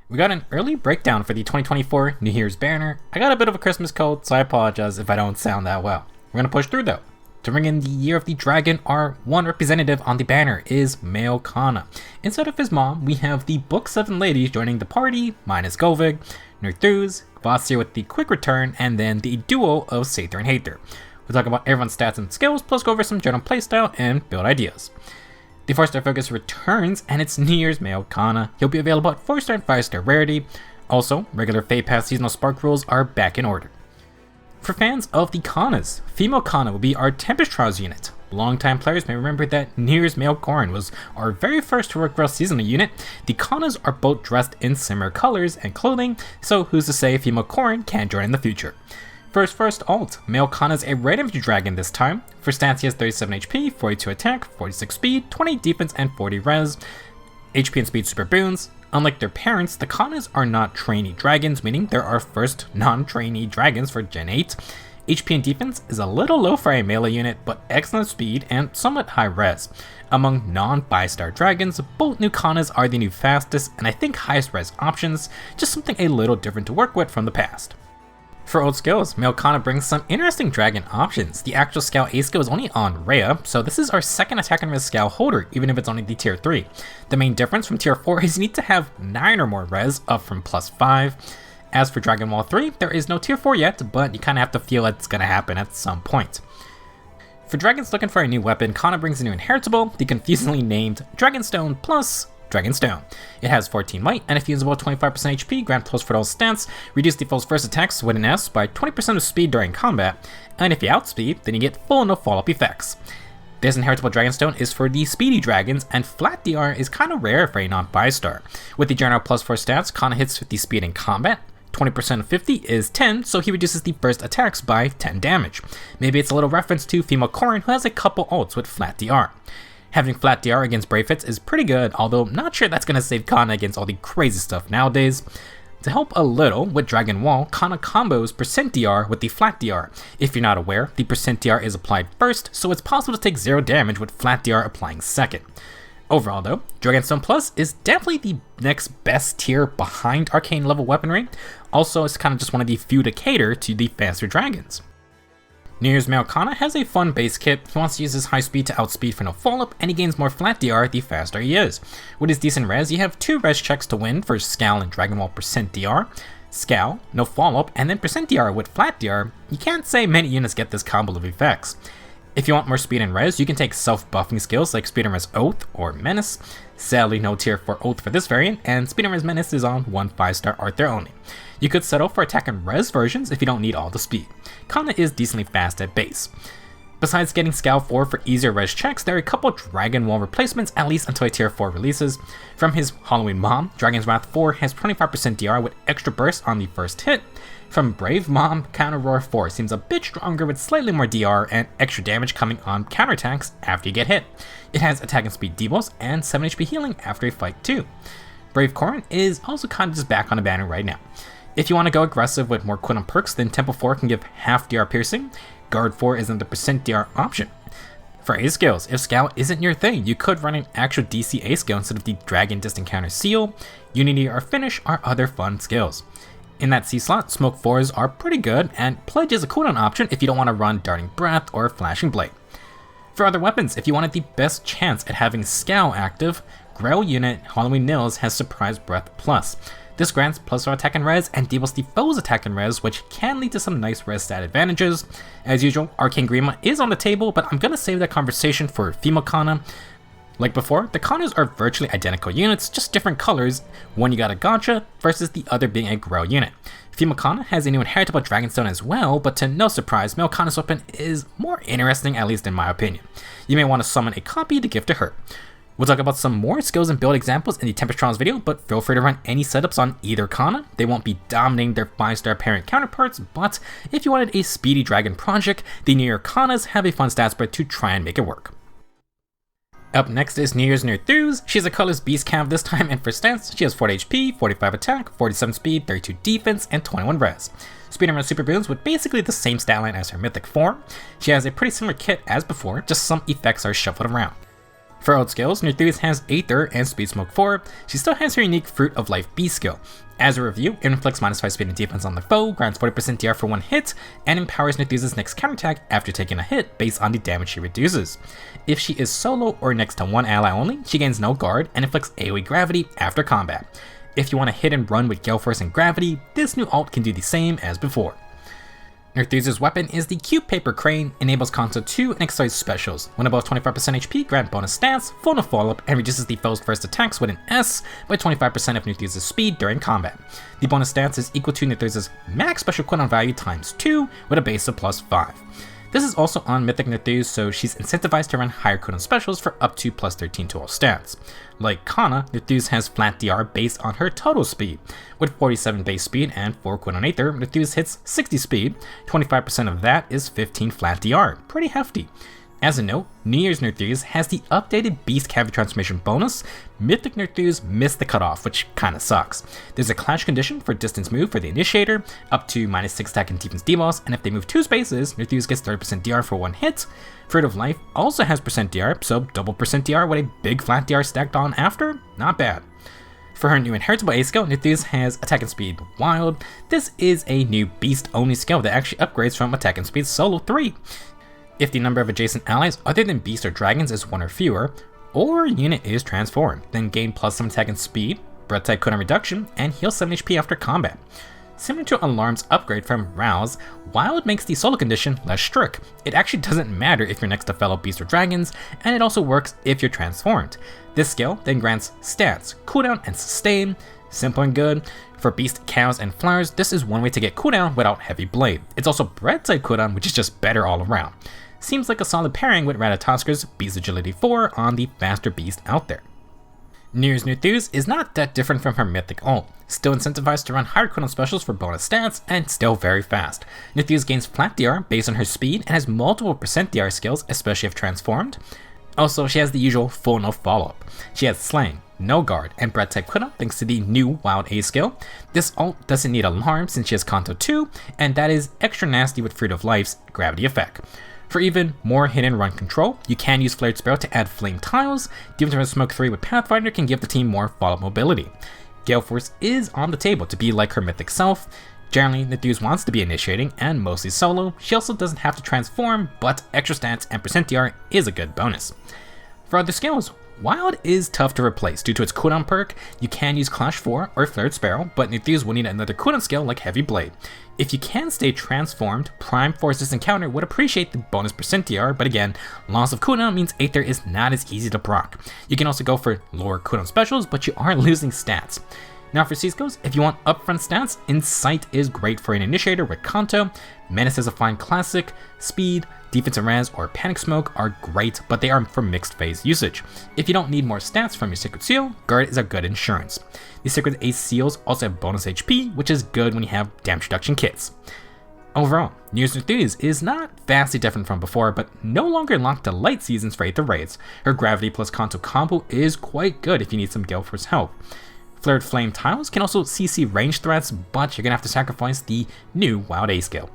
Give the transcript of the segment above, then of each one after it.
We got an early breakdown for the 2024 New Year's banner. I got a bit of a Christmas cold, so I apologize if I don't sound that well. We're gonna push through though. To bring in the Year of the Dragon, our one representative on the banner is Male Kana. Instead of his mom, we have the Book 7 ladies joining the party, minus Govig, Nerthuz, Kvasir with the quick return, and then the duo of Seiðr and Heiðr. We'll talk about everyone's stats and skills, plus go over some general playstyle and build ideas. The 4-star focus returns, and it's New Year's Male Kana. He'll be available at 4-star and 5-star rarity. Also, regular Fade Pass seasonal spark rules are back in order. For fans of the Kanas, Female Kana will be our Tempest Trials unit. Longtime players may remember that New Year's Male Corin was our very first Heroic Rush seasonal unit. The Kanas are both dressed in similar colors and clothing, so who's to say Female Corin can't join in the future. For his first ult, Male Kana is a red infantry dragon this time. For stats, he has 37 HP, 42 attack, 46 speed, 20 defense, and 40 res. HP and speed super boons. Unlike their parents, the Kanas are not trainee dragons, meaning they're our first non-trainee dragons for Gen 8. HP and defense is a little low for a melee unit, but excellent speed and somewhat high res. Among non-5-star dragons, both new Kanas are the new fastest and I think highest res options, just something a little different to work with from the past. For old skills, Male Kana brings some interesting dragon options. The actual Scout A skill is only on Rhea, so this is our second attack and res Scout holder, even if it's only the tier 3. The main difference from tier 4 is you need to have 9 or more res, up from plus 5. As for Dragon Wall 3, there is no tier 4 yet, but you kinda have to feel it's gonna happen at some point. For dragons looking for a new weapon, Kana brings a new inheritable, the confusingly named Dragonstone Plus Dragonstone. It has 14 might, and if usable 25% HP, grant plus for all stats, reduce the foe's first attacks with an S by 20% of speed during combat, and if you outspeed, then you get full no follow-up effects. This inheritable Dragonstone is for the speedy dragons, and flat DR is kinda rare for a non-5-star. With the general plus 4 stats, Kana hits 50 speed in combat. 20% of 50 is 10, so he reduces the first attacks by 10 damage. Maybe it's a little reference to Female Corin, who has a couple ults with flat DR. Having flat DR against Brave Hits is pretty good, although not sure that's going to save Kana against all the crazy stuff nowadays. To help a little with Dragon Wall, Kana combos percent DR with the flat DR. If you're not aware, the percent DR is applied first, so it's possible to take 0 damage with flat DR applying second. Overall though, Dragonstone Plus is definitely the next best tier behind arcane level weaponry. Also, it's kind of just one of the few to cater to the faster dragons. New Year's Male Kana has a fun base kit. He wants to use his high speed to outspeed for no follow-up, and he gains more flat DR the faster he is. With his decent res, you have 2 res checks to win for Scowl and Dragon Wall percent DR. Scowl, no follow-up, and then percent DR with flat DR. You can't say many units get this combo of effects. If you want more speed and res, you can take self-buffing skills like Speed and Res Oath or Menace. Sadly, no tier 4 Oath for this variant, and Speed and Res Menace is on one 5-star Arthur only. You could settle for attack and res versions if you don't need all the speed. Kana is decently fast at base. Besides getting Scowl 4 for easier res checks, there are a couple Dragon Wall replacements, at least until a tier 4 releases. From his Halloween Mom, Dragon's Wrath 4 has 25% DR with extra burst on the first hit. From Brave Mom, Counter Roar 4 seems a bit stronger with slightly more DR and extra damage coming on counterattacks after you get hit. It has attack and speed debuffs and 7 HP healing after a fight too. Brave Corin is also kind of just back on the banner right now. If you want to go aggressive with more quit on perks, then Temple 4 can give half DR piercing. Guard 4 isn't the percent DR option. For A skills, if Scout isn't your thing, you could run an actual DC A skill instead of the Dragon Distant Counter Seal. Unity or Finish are other fun skills. In that C slot, Smoke 4s are pretty good, and Pledge is a cooldown option if you don't want to run Darting Breath or Flashing Blade. For other weapons, if you wanted the best chance at having Scowl active, Grail unit Halloween Nils has Surprise Breath Plus. This grants plus 4 attack and res and deals the foe's attack and res, which can lead to some nice res stat advantages. As usual, Arcane Grima is on the table, but I'm gonna save that conversation for Female Kana. Like before, the Kanas are virtually identical units, just different colors, one you got a gotcha versus the other being a Grow unit. Female Kana has a new inheritable Dragonstone as well, but to no surprise, Male Kana's weapon is more interesting, at least in my opinion. You may want to summon a copy to give to her. We'll talk about some more skills and build examples in the Tempest Trials video, but feel free to run any setups on either Kana. They won't be dominating their 5-star parent counterparts, but if you wanted a speedy dragon project, the New Year Kanas have a fun stat spread to try and make it work. Up next is New Year's Nerthuz. She's a colorless beast cav this time, and for stats, she has 40 HP, 45 attack, 47 speed, 32 defense, and 21 res. Speed and Res super boons with basically the same stat line as her mythic form. She has a pretty similar kit as before, just some effects are shuffled around. For ult skills, Nerthuz has Aether and Speed Smoke 4. She still has her unique Fruit of Life Beast skill. As a review, it inflicts -5 speed and defense on the foe, grants 40% DR for one hit, and empowers Nerthuz's next counterattack after taking a hit based on the damage she reduces. If she is solo or next to one ally only, she gains no guard and inflicts AoE gravity after combat. If you want to hit and run with Gale Force and Gravity, this new ult can do the same as before. Nerthuz's weapon is the Cube Paper Crane, enables Kanto 2 and accelerates specials. When above 25% HP, grant bonus stats, full no follow-up, and reduces the foe's first attacks with an S by 25% of Nerthuz's speed during combat. The bonus stats is equal to Nerthuz's max special cooldown value times 2 with a base of +5. This is also on Mythic Nerthuz, so she's incentivized to run higher cooldown specials for up to +13 to all stats. Like Kana, Nerthuz has flat DR based on her total speed. With 47 base speed and 4 cooldown Aether, Nerthuz hits 60 speed, 25% of that is 15 flat DR, pretty hefty. As a note, New Year's Nerthuz has the updated Beast Cavity Transformation bonus. Mythic Nerthuz missed the cutoff, which kinda sucks. There's a clash condition for distance move for the Initiator, up to -6 attack and defense debuffs, and if they move 2 spaces, Nerthuz gets 30% DR for one hit. Fruit of Life also has % DR, so double % DR with a big flat DR stacked on after? Not bad. For her new inheritable A skill, Nerthuz has Attack and Speed Wild. This is a new beast only skill that actually upgrades from Attack and Speed Solo 3. If the number of adjacent allies other than beasts or dragons is 1 or fewer, or unit is transformed, then gain +7 attack and speed, breath type cooldown reduction, and heal 7 HP after combat. Similar to Alarm's upgrade from Rouse, Wild makes the solo condition less strict. It actually doesn't matter if you're next to fellow beasts or dragons, and it also works if you're transformed. This skill then grants stats, cooldown, and sustain. Simple and good. For beast, cows, and flowers, this is one way to get cooldown without heavy blade. It's also breath type cooldown, which is just better all around. Seems like a solid pairing with Ratatosk's Beast Agility 4 on the faster beast out there. New Year's Nerthuz is not that different from her Mythic ult, still incentivized to run higher cooldown specials for bonus stats, and still very fast. Nerthuz gains flat DR based on her speed and has multiple % DR skills, especially if transformed. Also, she has the usual full no follow-up. She has Slaying, no guard, and breath type cooldown thanks to the new Wild A skill. This ult doesn't need Alarm since she has Kanto 2, and that is extra nasty with Fruit of Life's Gravity effect. For even more hit and run control, you can use Flared Sparrow to add flame tiles. Defense Smoke 3 with Pathfinder can give the team more follow mobility. Gale Force is on the table to be like her mythic self. Generally, Nerthuz wants to be initiating and mostly solo. She also doesn't have to transform, but extra stats and % DR is a good bonus. For other skills, Wild is tough to replace due to its cooldown perk. You can use Clash 4 or Flared Sparrow, but Nerthuz will need another cooldown skill like Heavy Blade. If you can stay transformed, Prime Force's encounter would appreciate the bonus % DR, but again, loss of cooldown means Aether is not as easy to proc. You can also go for lower cooldown specials, but you are losing stats. Now for C-skills, if you want upfront stats, Insight is great for an initiator with Kanto, Menace is a fine classic, Speed, Defense and Res, or Panic Smoke are great, but they are for mixed phase usage. If you don't need more stats from your Sacred Seal, Guard is a good insurance. The Sacred Ace Seals also have bonus HP, which is good when you have damage reduction kits. Overall, New Year's Nerthuz is not vastly different from before, but no longer locked to light seasons for Aether Raids. Her Gravity plus Kanto combo is quite good if you need some Gale Force help. Flared Flame tiles can also CC range threats, but you're gonna have to sacrifice the new Wild A skill.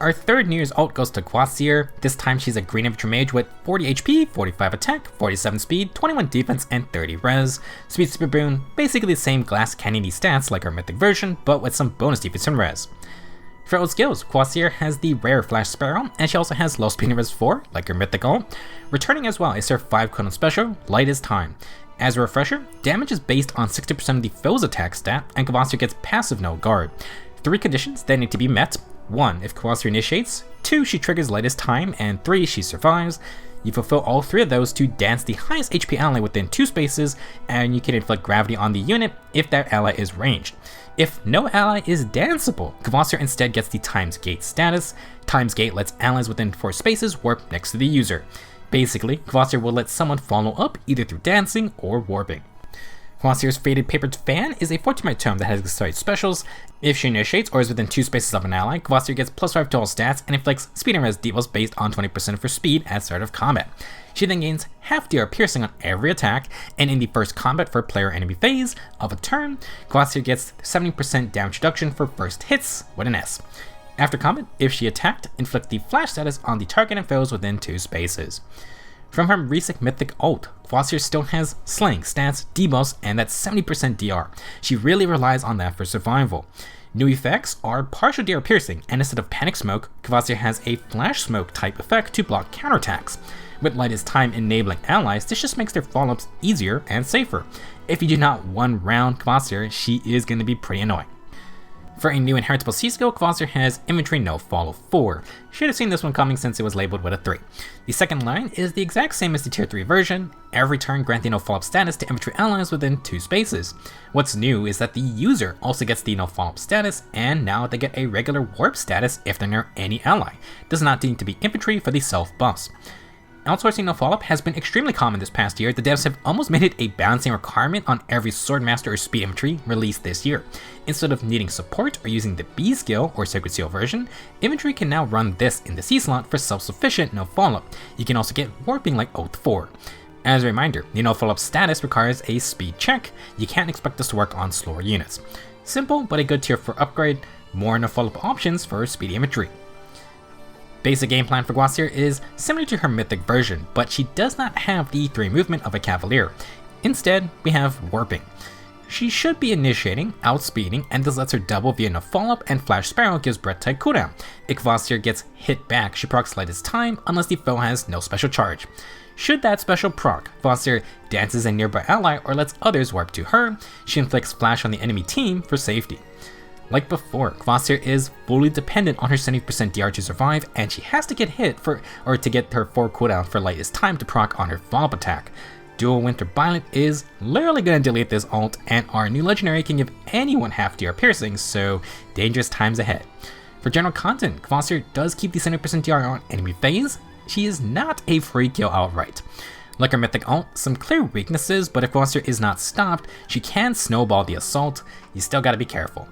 Our third New Year's ult goes to Kvasir. This time she's a green infantry mage with 40 HP, 45 attack, 47 speed, 21 defense, and 30 res. Speed Super Boon, basically the same Glass Canyon stats like our mythic version, but with some bonus defense and res. For ult skills, Kvasir has the rare Flash Sparrow, and she also has low speed and res 4, like her mythic ult. Returning as well is her 5 cooldown special, Light is Time. As a refresher, damage is based on 60% of the foe's attack stat, and Kvasir gets passive no guard. 3 conditions that need to be met. 1. If Kvasir initiates, 2. She triggers Light is Time, and 3. She survives. You fulfill all 3 of those to dance the highest HP ally within 2 spaces, and you can inflict gravity on the unit if that ally is ranged. If no ally is danceable, Kvasir instead gets the Times Gate status. Times Gate lets allies within 4 spaces warp next to the user. Basically, Kvasir will let someone follow up either through dancing or warping. Kvasir's Faded Papered Fan is a 14-minute tome that has accelerated specials. If she initiates or is within 2 spaces of an ally, Kvasir gets +5 to all stats and inflicts speed and res debuffs based on 20% of her speed at start of combat. She then gains half DR piercing on every attack, and in the first combat for player enemy phase of a turn, Kvasir gets 70% damage reduction for first hits with an S. After combat, if she attacked, inflict the flash status on the target and foes within 2 spaces. From her recent mythic ult, Kvasir still has slaying, stats, debuffs, and that 70% DR. She really relies on that for survival. New effects are partial DR piercing, and instead of panic smoke, Kvasir has a flash smoke type effect to block counterattacks. With Lightest Time enabling allies, this just makes their follow-ups easier and safer. If you do not one round Kvasir, she is going to be pretty annoying. For a new inheritable C skill, Kvasir has Inventory No Follow 4. Should have seen this one coming since it was labeled with a 3. The second line is the exact same as the tier 3 version, every turn granting no follow-up status to inventory allies within 2 spaces. What's new is that the user also gets the no follow-up status, and now they get a regular warp status if they're near any ally. Does not need to be infantry for the self buffs. Outsourcing no follow-up has been extremely common this past year. The devs have almost made it a balancing requirement on every Swordmaster or Speed Infantry released this year. Instead of needing support or using the B skill or Sacred Seal version, Infantry can now run this in the C slot for self-sufficient no follow-up. You can also get warping like Oath 4. As a reminder, the no follow-up status requires a speed check. You can't expect this to work on slower units. Simple, but a good tier for upgrade. More no follow-up options for speedy infantry. Basic game plan for Kvasir is similar to her mythic version, but she does not have the 3 movement of a cavalier. Instead, we have warping. She should be initiating, outspeeding, and this lets her double via no follow-up, and Flash Sparrow gives breath type cooldown. If Kvasir gets hit back, she procs Lightest Time unless the foe has no special charge. Should that special proc, Kvasir dances a nearby ally or lets others warp to her, she inflicts flash on the enemy team for safety. Like before, Kvasir is fully dependent on her 70% DR to survive, and she has to get hit to get her 4 cooldown for Lightest Time to proc on her follow-up attack. Duo Winter Violet is literally going to delete this ult, and our new legendary can give anyone half DR piercing, so dangerous times ahead. For general content, Kvasir does keep the 70% DR on enemy phase. She is not a free kill outright. Like her mythic ult, some clear weaknesses, but if Kvasir is not stopped, she can snowball the assault. You still gotta be careful.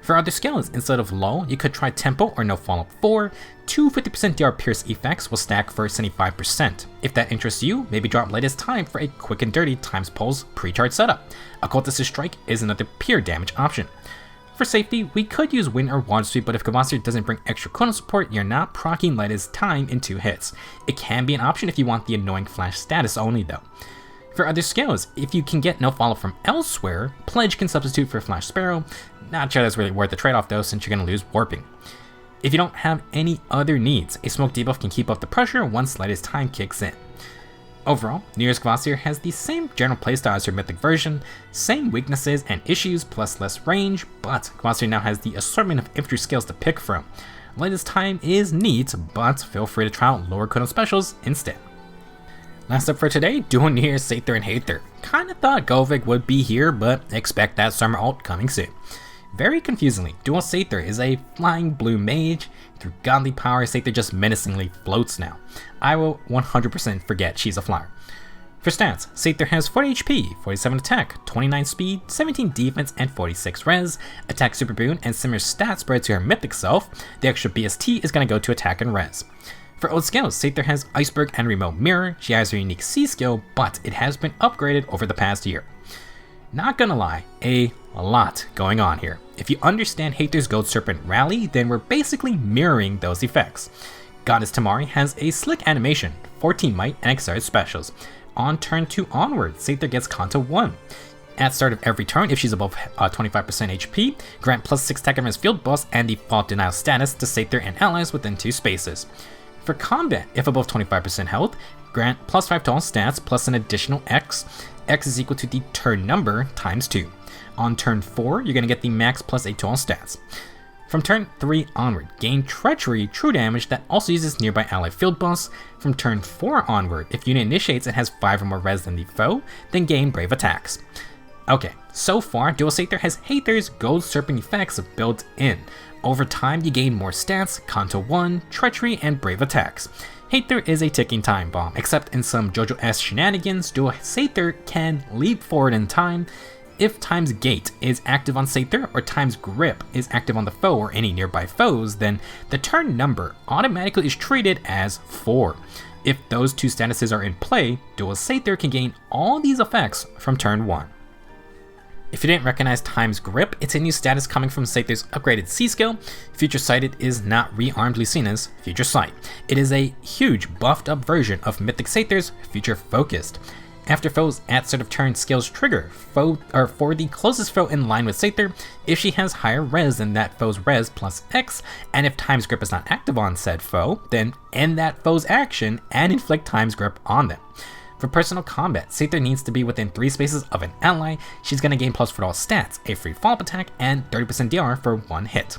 For other skills, instead of low, you could try Tempo or No Follow-up 4. 2 50% DR Pierce effects will stack for 75%. If that interests you, maybe drop Latest Time for a quick and dirty times pulse pre-charge setup. Occultist's Strike is another pure damage option. For safety, we could use Wind or Water Sweep, but if Kvasir doesn't bring extra cooldown support, you're not proccing Latest Time in 2 hits. It can be an option if you want the annoying flash status only though. For other skills, if you can get no follow from elsewhere, Pledge can substitute for Flash Sparrow. Not sure that's really worth the trade-off though, since you're going to lose warping. If you don't have any other needs, a smoke debuff can keep up the pressure once Lightest Time kicks in. Overall, New Year's Kvasir has the same general playstyle as her mythic version, same weaknesses and issues plus less range, but Kvasir now has the assortment of infantry skills to pick from. Lightest Time is neat, but feel free to try out lower cooldown specials instead. Last up for today, Duo Seiðr and Heiðr. Kinda thought Govik would be here, but expect that summer ult coming soon. Very confusingly, Duo Seiðr is a flying blue mage. Through godly power, Seiðr just menacingly floats now. I will 100% forget she's a flyer. For stats, Seiðr has 40 HP, 47 attack, 29 speed, 17 defense, and 46 res. Attack super boon and similar stats spread to her mythic self. The extra BST is going to go to attack and res. For old skills, Seiðr has Iceberg and Remote Mirror. She has her unique C skill, but it has been upgraded over the past year. Not gonna lie, a lot going on here. If you understand Heiðr's Gold Serpent Rally, then we're basically mirroring those effects. Goddess Tamari has a slick animation, 14 might, and accelerated specials. On turn 2 onward, Seiðr gets Kanto 1. At start of every turn, if she's above 25% HP, grant plus 6 attack against field boss and default denial status to Seiðr and allies within 2 spaces. For combat, if above 25% health, grant plus 5 to all stats plus an additional X. X is equal to the turn number times 2. On turn 4, you're going to get the max plus 8 to all stats. From turn 3 onward, gain Treachery true damage that also uses nearby ally field boss. From turn 4 onward, if unit initiates and has 5 or more res than the foe, then gain Brave attacks. Okay, so far, Duo Seiðr has Heiðr's Gold Serpent effects built in. Over time, you gain more stats, Kanto 1, Treachery, and Brave attacks. Heiðr is a ticking time bomb, except in some JoJo-esque shenanigans, Duo Seiðr can leap forward in time. If Time's Gate is active on Seiðr or Time's Grip is active on the foe or any nearby foes, then the turn number automatically is treated as 4. If those 2 statuses are in play, Duo Seiðr can gain all these effects from turn 1. If you didn't recognize Time's Grip, it's a new status coming from Seiðr's upgraded C skill. Future Sighted is not rearmed Lucina's Future Sight. It is a huge buffed up version of Mythic Seiðr's Future Focused. After foes at start of turn skills trigger for the closest foe in line with Seiðr, if she has higher res than that foe's res plus X, and if Time's Grip is not active on said foe, then end that foe's action and inflict Time's Grip on them. For personal combat, Seiðr needs to be within 3 spaces of an ally. She's going to gain plus for all stats, a free follow-up attack, and 30% DR for 1 hit.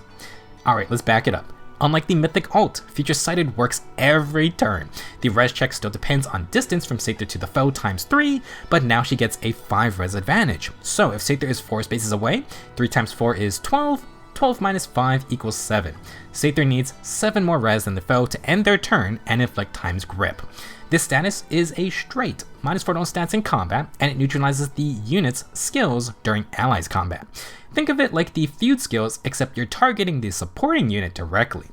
Alright, let's back it up. Unlike the Mythic ult, Future Sighted works every turn. The res check still depends on distance from Seiðr to the foe times 3, but now she gets a 5 res advantage. So if Seiðr is 4 spaces away, 3 times 4 is 12, 12 minus 5 equals 7. Seiðr needs 7 more res than the foe to end their turn and inflict Time's Grip. This status is a straight -4 to all stats in combat, and it neutralizes the unit's skills during allies combat. Think of it like the feud skills, except you're targeting the supporting unit directly.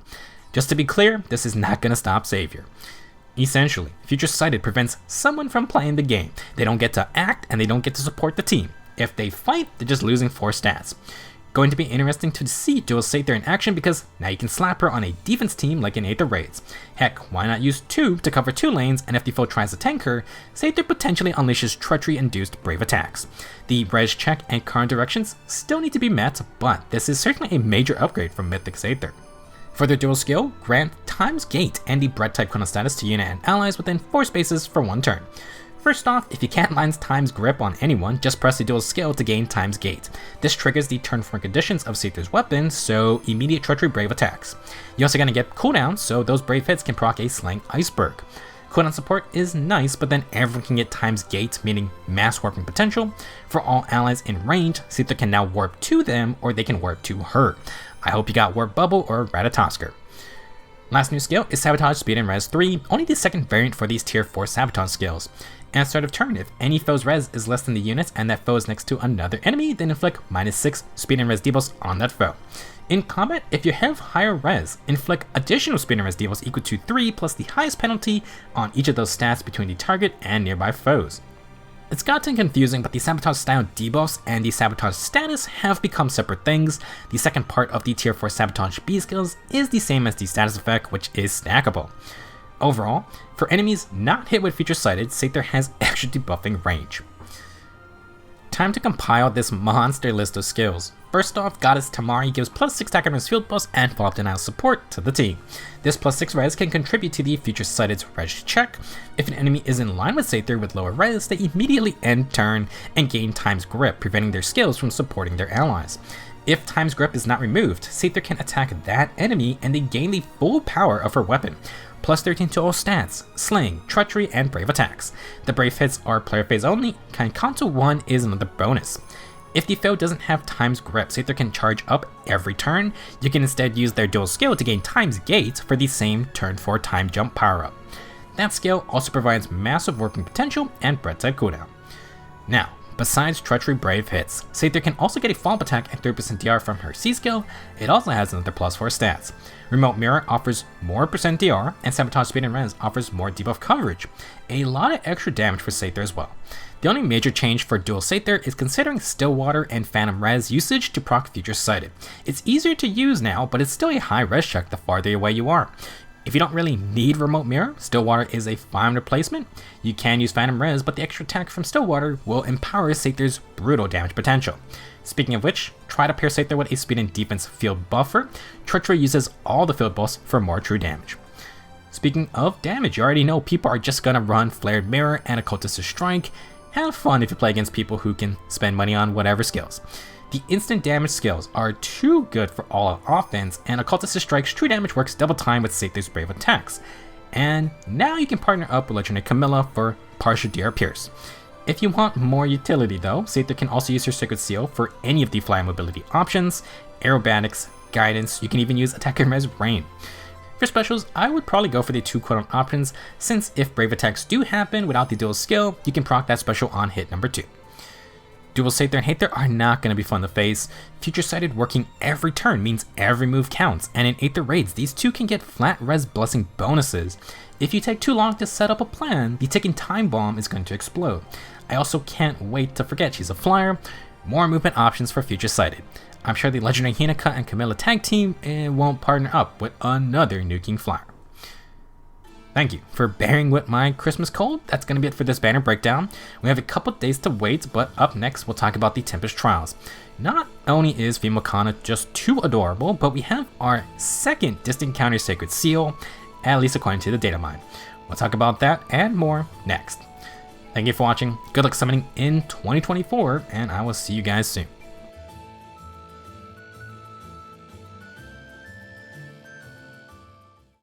Just to be clear, this is not going to stop Savior. Essentially, Future Sighted prevents someone from playing the game. They don't get to act, and they don't get to support the team. If they fight, they're just losing 4 stats. Going to be interesting to see Duo Seiðr in action because now you can slap her on a defense team like in Aether Raids. Heck, why not use 2 to cover 2 lanes, and if the foe tries to tank her, Seiðr potentially unleashes treachery-induced brave attacks. The res check and current directions still need to be met, but this is certainly a major upgrade from Mythic Seiðr. For their dual skill, grant Time's Gate and the Bread type Kana status to unit and allies within 4 spaces for 1 turn. First off, if you can't line Time's Grip on anyone, just press the dual skill to gain Time's Gate. This triggers the turn 4 conditions of Seiðr's weapon, so immediate treachery brave attacks. You're also going to get cooldowns, so those brave hits can proc a Slang Iceberg. Cooldown support is nice, but then everyone can get Time's Gate, meaning mass warping potential. For all allies in range, Seiðr can now warp to them, or they can warp to her. I hope you got Warp Bubble or Ratatosker. Last new skill is Sabotage Speed and Res 3, only the second variant for these tier 4 Sabotage skills. At start of turn, if any foe's res is less than the units and that foe is next to another enemy, then inflict -6 speed and res debuffs on that foe. In combat, if you have higher res, inflict additional speed and res debuffs equal to 3 plus the highest penalty on each of those stats between the target and nearby foes. It's gotten confusing, but the Sabotage style debuffs and the Sabotage status have become separate things. The second part of the tier 4 Sabotage B skills is the same as the status effect, which is stackable. Overall, for enemies not hit with Future Sighted, Seiðr has extra debuffing range. Time to compile this monster list of skills. First off, Goddess Tamari gives +6 attack and res field buffs and follow-up denial support to the team. This +6 res can contribute to the Future Sighted's res check. If an enemy is in line with Seiðr with lower res, they immediately end turn and gain Time's Grip, preventing their skills from supporting their allies. If Time's Grip is not removed, Seiðr can attack that enemy and they gain the full power of her weapon. +13 to all stats, sling, treachery, and brave attacks. The brave hits are player phase only, can count to 1 is another bonus. If the foe doesn't have Time's Grip, Seiðr can charge up every turn. You can instead use their dual skill to gain Time's Gate for the same turn 4 time jump power up. That skill also provides massive working potential and bread type cooldown. Now, besides treachery brave hits, Seiðr can also get a follow-up attack and 30% DR from her C skill. It also has another +4 stats. Remote Mirror offers more % DR, and Sabotage Speed and Res offers more debuff coverage. A lot of extra damage for Seiðr as well. The only major change for Duo Seiðr is considering Stillwater and Phantom Res usage to proc Future Sighted. It's easier to use now, but it's still a high res check the farther away you are. If you don't really need Remote Mirror, Stillwater is a fine replacement. You can use Phantom Res, but the extra attack from Stillwater will empower Seiðr's brutal damage potential. Speaking of which, try to pair Seiðr with a speed and defense field buffer. Treachery uses all the field buffs for more true damage. Speaking of damage, you already know people are just gonna run Flared Mirror and Occultist's Strike. Have fun if you play against people who can spend money on whatever skills. The instant damage skills are too good for all offense, and Occultist's Strike's true damage works double time with Seiðr's brave attacks. And now you can partner up with Legendary Camilla for partial DR Pierce. If you want more utility though, Seiðr can also use her Sacred Seal for any of the fly mobility options, aerobatics, guidance, you can even use attack and res rain. For specials, I would probably go for the 2 cooldown options, since if brave attacks do happen without the dual skill, you can proc that special on hit number 2. Duo Seiðr and Heiðr are not going to be fun to face. Future Sighted working every turn means every move counts, and in Aether Raids, these two can get flat res blessing bonuses. If you take too long to set up a plan, the ticking time bomb is going to explode. I also can't wait to forget she's a flyer. more movement options for future sighted. I'm sure the legendary Hinata and Camilla tag team won't partner up with another nuking flower. Thank you for bearing with my Christmas cold. That's going to be it for this banner breakdown. We have a couple days to wait, but up next we'll talk about the Tempest Trials. Not only is Male Kana just too adorable, but we have our second distant counter sacred seal, at least according to the data mine. We'll talk about that and more next. Thank you for watching, good luck summoning in 2024, and I will see you guys soon.